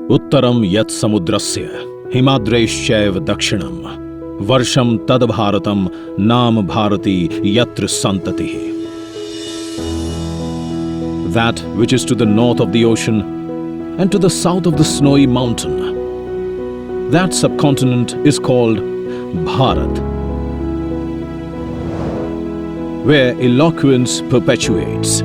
उत्तरम यत् समुद्रस्य हिमाद्रैश्चैव दक्षिणम वर्षम तद भारतम नाम भारती यत्र सन्ततिः. That which is to the north of the ocean and to the south of the snowy mountain, that subcontinent is called Bharat, where eloquence perpetuates.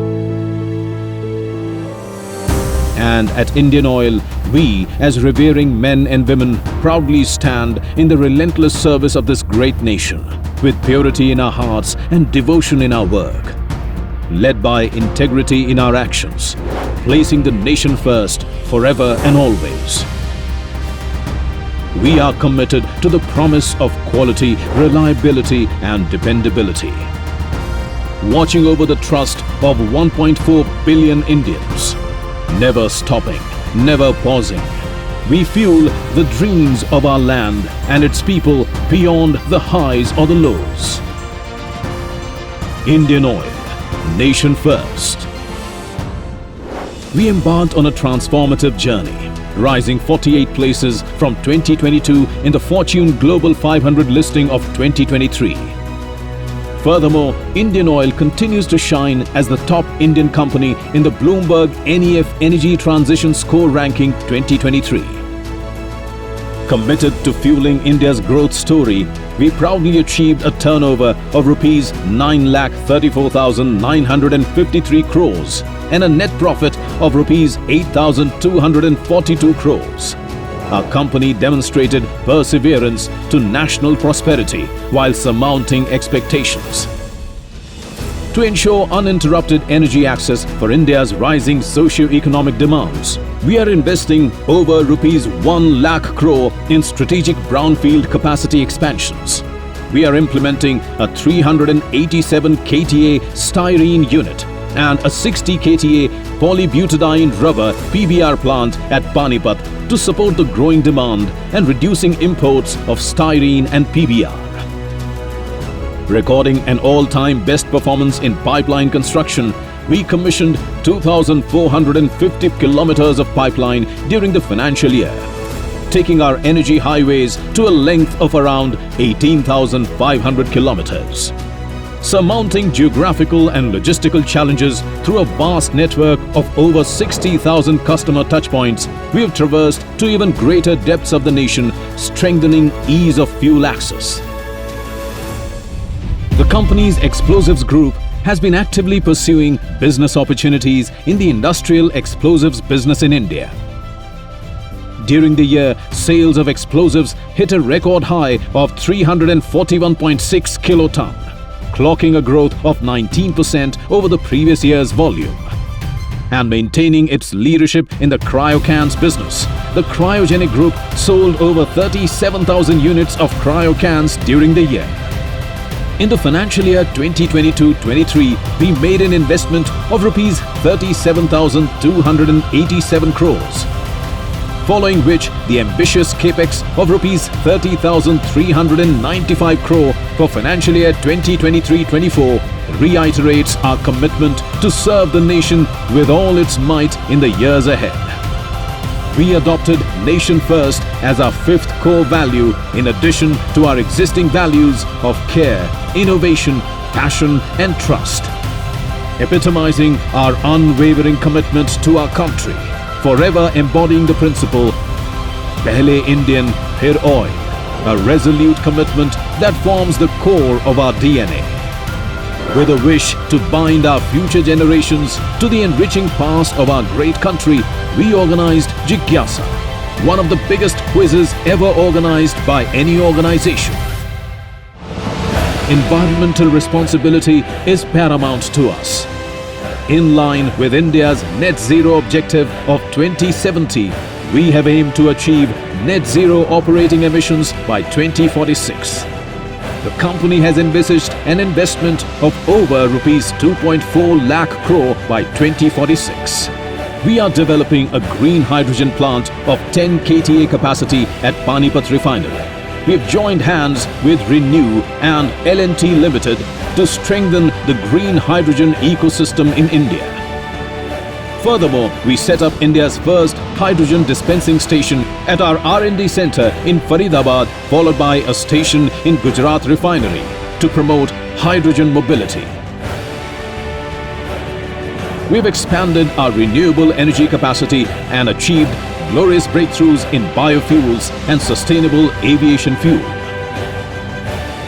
And at IndianOil, we, as revering men and women, proudly stand in the relentless service of this great nation, with purity in our hearts and devotion in our work, led by integrity in our actions, placing the nation first, forever and always. We are committed to the promise of quality, reliability and dependability, watching over the trust of 1.4 billion Indians, never stopping, never pausing. We fuel the dreams of our land and its people beyond the highs or the lows. IndianOil, nation first. We embarked on a transformative journey, rising 48 places from 2022 in the Fortune Global 500 listing of 2023. Furthermore, IndianOil continues to shine as the top Indian company in the Bloomberg NEF Energy Transition Score Ranking 2023. Committed to fueling India's growth story, we proudly achieved a turnover of Rs 9,34,953 crores and a net profit of Rs 8,242 crores. Our company demonstrated perseverance to national prosperity while surmounting expectations. To ensure uninterrupted energy access for India's rising socio-economic demands, we are investing over Rs 1 lakh crore in strategic brownfield capacity expansions. We are implementing a 387 KTA styrene unit and a 60 KTA polybutadiene rubber PBR plant at Panipat to support the growing demand and reducing imports of styrene and PBR. Recording an all-time best performance in pipeline construction, we commissioned 2,450 kilometers of pipeline during the financial year, taking our energy highways to a length of around 18,500 kilometers. Surmounting geographical and logistical challenges through a vast network of over 60,000 customer touchpoints, we have traversed to even greater depths of the nation, strengthening ease of fuel access. The company's explosives group has been actively pursuing business opportunities in the industrial explosives business in India. During the year, sales of explosives hit a record high of 341.6 kiloton, clocking a growth of 19% over the previous year's volume. And maintaining its leadership in the cryocans business, the cryogenic group sold over 37,000 units of cryocans during the year. In the financial year 2022-23, we made an investment of Rs 37,287 crores, following which the ambitious capex of Rs 30,395 crore for financial year 2023-24 reiterates our commitment to serve the nation with all its might in the years ahead. We adopted Nation First as our fifth core value in addition to our existing values of care, innovation, passion and trust, epitomizing our unwavering commitment to our country, forever embodying the principle, Pehle Indian, Phir Oil, a resolute commitment that forms the core of our DNA. With a wish to bind our future generations to the enriching past of our great country, we organized Jigyasa, one of the biggest quizzes ever organized by any organization. Environmental responsibility is paramount to us. In line with India's net zero objective of 2070, we have aimed to achieve net zero operating emissions by 2046. The company has envisaged an investment of over Rs 2.4 lakh crore by 2046. We are developing a green hydrogen plant of 10 KTA capacity at Panipat Refinery. We have joined hands with Renew and L&T Limited to strengthen the green hydrogen ecosystem in India. Furthermore, we set up India's first hydrogen dispensing station at our R&D center in Faridabad, followed by a station in Gujarat refinery to promote hydrogen mobility. We've expanded our renewable energy capacity and achieved glorious breakthroughs in biofuels and sustainable aviation fuel.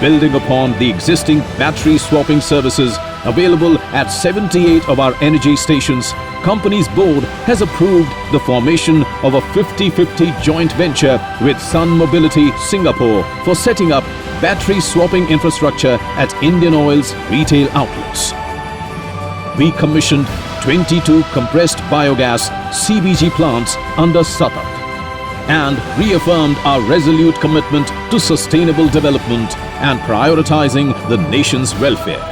Building upon the existing battery swapping services available at 78 of our energy stations, company's board has approved the formation of a 50-50 joint venture with Sun Mobility Singapore for setting up battery swapping infrastructure at IndianOil's retail outlets. We commissioned 22 compressed biogas (CBG) plants under SATAT and reaffirmed our resolute commitment to sustainable development and prioritizing the nation's welfare.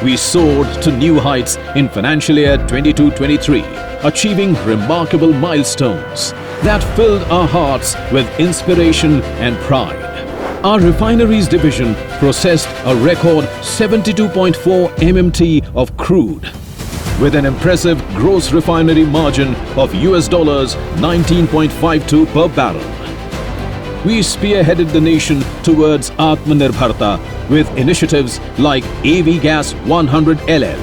We soared to new heights in financial year 22-23, achieving remarkable milestones that filled our hearts with inspiration and pride. Our refineries division processed a record 72.4 MMT of crude, with an impressive gross refinery margin of $19.52 per barrel. We spearheaded the nation towards Atmanirbharta with initiatives like AV Gas 100 LL.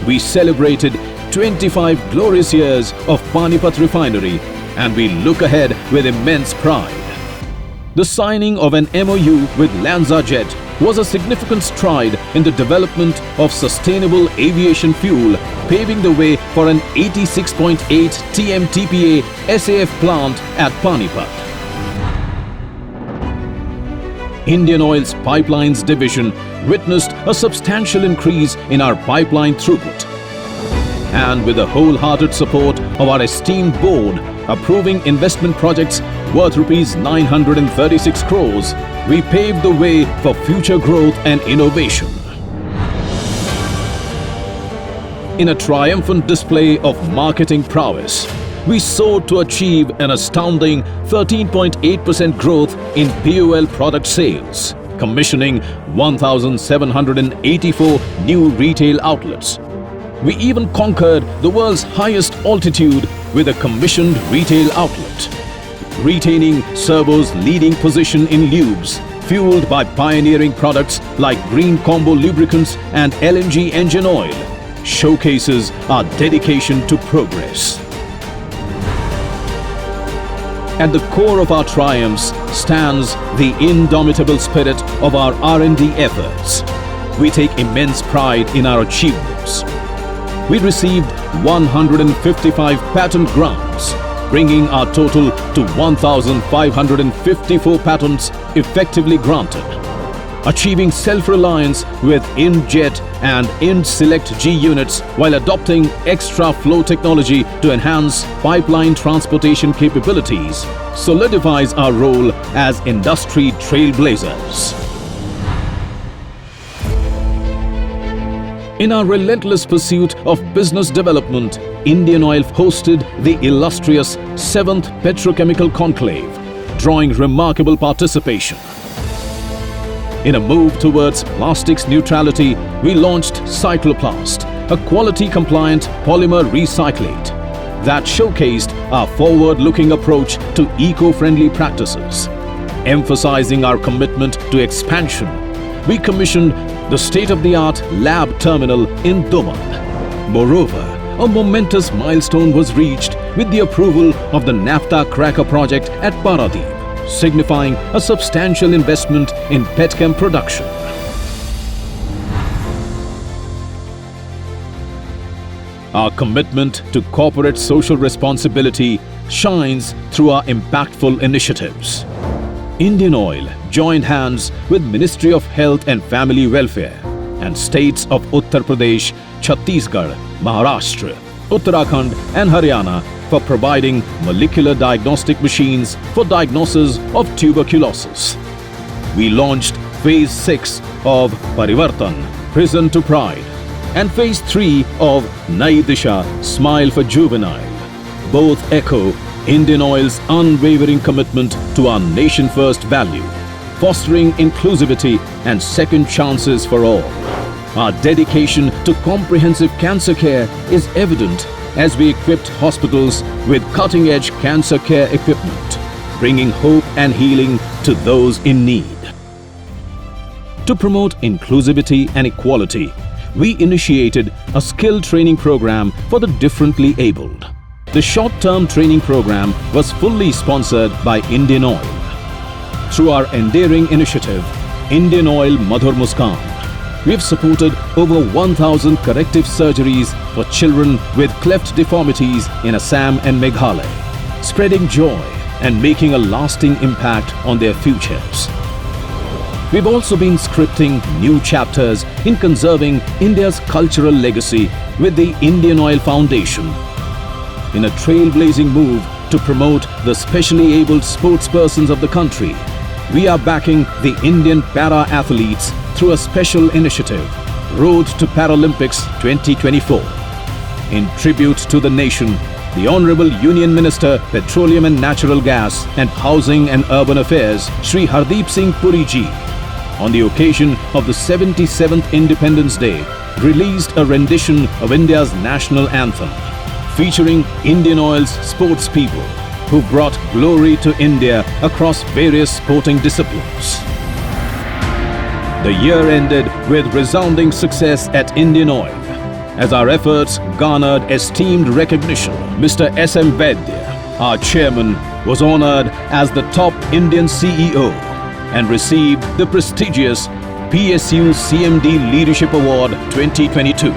We celebrated 25 glorious years of Panipat refinery, and we look ahead with immense pride. The signing of an MOU with LanzaJet was a significant stride in the development of sustainable aviation fuel, paving the way for an 86.8 TMTPA SAF plant at Panipat. IndianOil's Pipelines division witnessed a substantial increase in our pipeline throughput. And with the wholehearted support of our esteemed board approving investment projects worth rupees 936 crores, we paved the way for future growth and innovation. In a triumphant display of marketing prowess, we soared to achieve an astounding 13.8% growth in POL product sales, commissioning 1,784 new retail outlets. We even conquered the world's highest altitude with a commissioned retail outlet, retaining Servo's leading position in lubes, fueled by pioneering products like Green Combo lubricants and LNG engine oil, showcases our dedication to progress. At the core of our triumphs stands the indomitable spirit of our R&D efforts. We take immense pride in our achievements. We received 155 patent grants, bringing our total to 1,554 patents effectively granted, achieving self-reliance with INDJet and INDSelect G units while adopting extra flow technology to enhance pipeline transportation capabilities, solidifies our role as industry trailblazers. In our relentless pursuit of business development, IndianOil hosted the illustrious 7th Petrochemical Conclave, drawing remarkable participation. In a move towards plastics neutrality, we launched Cycloplast, a quality-compliant polymer recyclate that showcased our forward-looking approach to eco-friendly practices. Emphasizing our commitment to expansion, we commissioned the state-of-the-art lab terminal in Duman. Moreover, a momentous milestone was reached with the approval of the naphtha cracker project at Paradip, signifying a substantial investment in petchem production. Our commitment to corporate social responsibility shines through our impactful initiatives. IndianOil joined hands with Ministry of Health and Family Welfare and states of Uttar Pradesh, Chhattisgarh, Maharashtra, Uttarakhand and Haryana for providing molecular diagnostic machines for diagnosis of tuberculosis. We launched Phase 6 of Parivartan, Prison to Pride, and Phase 3 of Nai Disha, Smile for Juvenile. Both echo IndianOil's unwavering commitment to our nation-first value, fostering inclusivity and second chances for all. Our dedication to comprehensive cancer care is evident as we equipped hospitals with cutting-edge cancer care equipment, bringing hope and healing to those in need. To promote inclusivity and equality, we initiated a skill training program for the differently abled. The short-term training program was fully sponsored by IndianOil. Through our endearing initiative, IndianOil Madhur Muskan, we have supported over 1,000 corrective surgeries for children with cleft deformities in Assam and Meghalaya, spreading joy and making a lasting impact on their futures. We've also been scripting new chapters in conserving India's cultural legacy with the IndianOil Foundation. In a trailblazing move to promote the specially abled sportspersons of the country, we are backing the Indian para-athletes through a special initiative, Road to Paralympics 2024. In tribute to the nation, the Honorable Union Minister, Petroleum and Natural Gas and Housing and Urban Affairs, Shri Hardeep Singh Puri ji, on the occasion of the 77th Independence Day, released a rendition of India's national anthem, featuring IndianOil's sports people who brought glory to India across various sporting disciplines. The year ended with resounding success at IndianOil, as our efforts garnered esteemed recognition. Mr. S.M. Vaidya, our chairman, was honored as the top Indian CEO and received the prestigious PSU CMD Leadership Award 2022.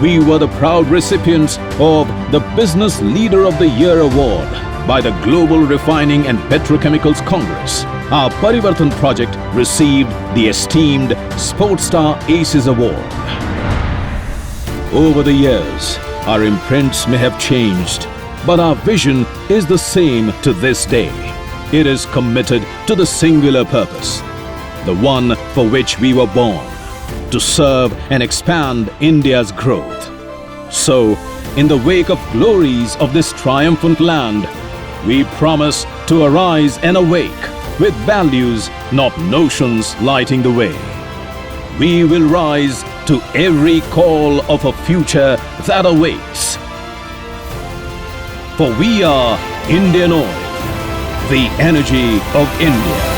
We were the proud recipients of the Business Leader of the Year Award by the Global Refining and Petrochemicals Congress. Our Parivartan project received the esteemed Sportstar Aces Award. Over the years, our imprints may have changed, but our vision is the same to this day. It is committed to the singular purpose, the one for which we were born, to serve and expand India's growth. So, in the wake of glories of this triumphant land, we promise to arise and awake with values, not notions, lighting the way. We will rise to every call of a future that awaits. For we are IndianOil, the energy of India.